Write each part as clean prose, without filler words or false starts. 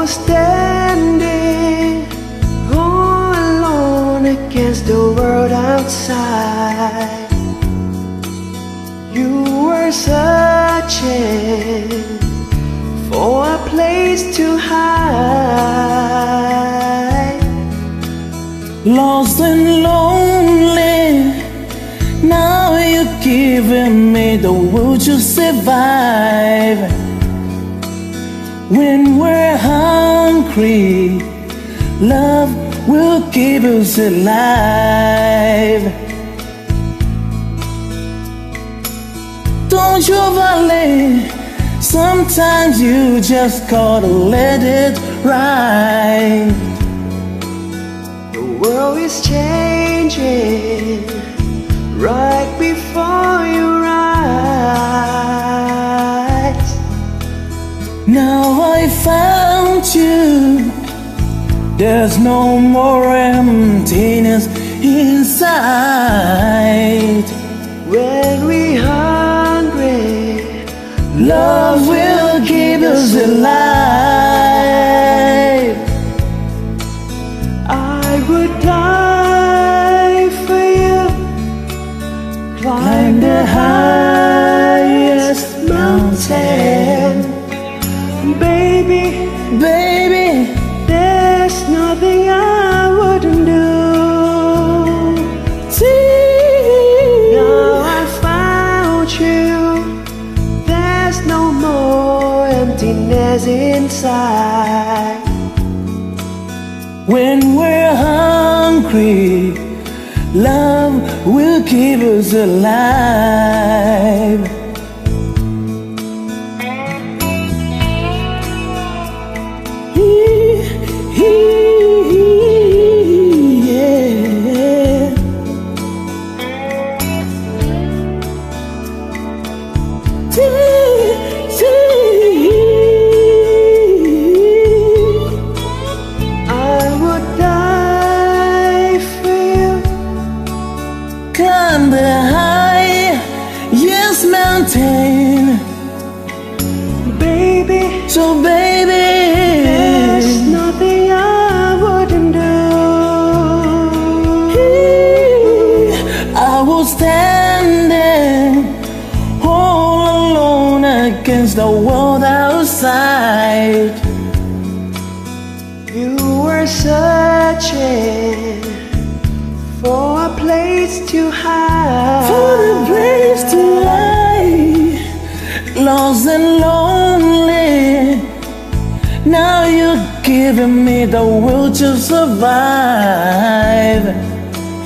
was standing all alone against the world outside. You were searching for a place to hide. Lost and lonely, now you're giving me the will to survive. When we're hungry, love will keep us alive. Don't you worry, sometimes you just gotta let it ride. The world is changing right before your eyes. Now I found you, there's no more emptiness inside. When we hungry, love will keep us alive. I would die for you, climb the highest mountain. Baby, Baby, there's nothing I wouldn't do. Now I found you, there's no more emptiness inside. when we're hungry, love will keep us alive. Yeah. I would die for you, Climb the highest mountain, baby. so baby, There's nothing I wouldn't do. I was standing all alone against the world outside. You were searching for a place to hide. For a place to lie, lost and lonely. Now you're giving me the will to survive.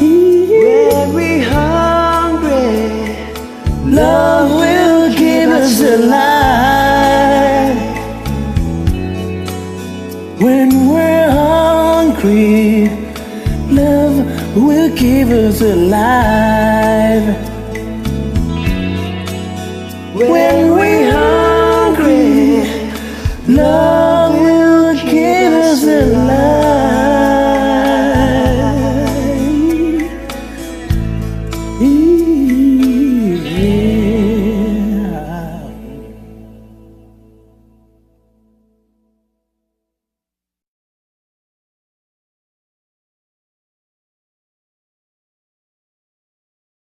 When we hungry, Love will keep us alive. When we're hungry, love will keep us alive. when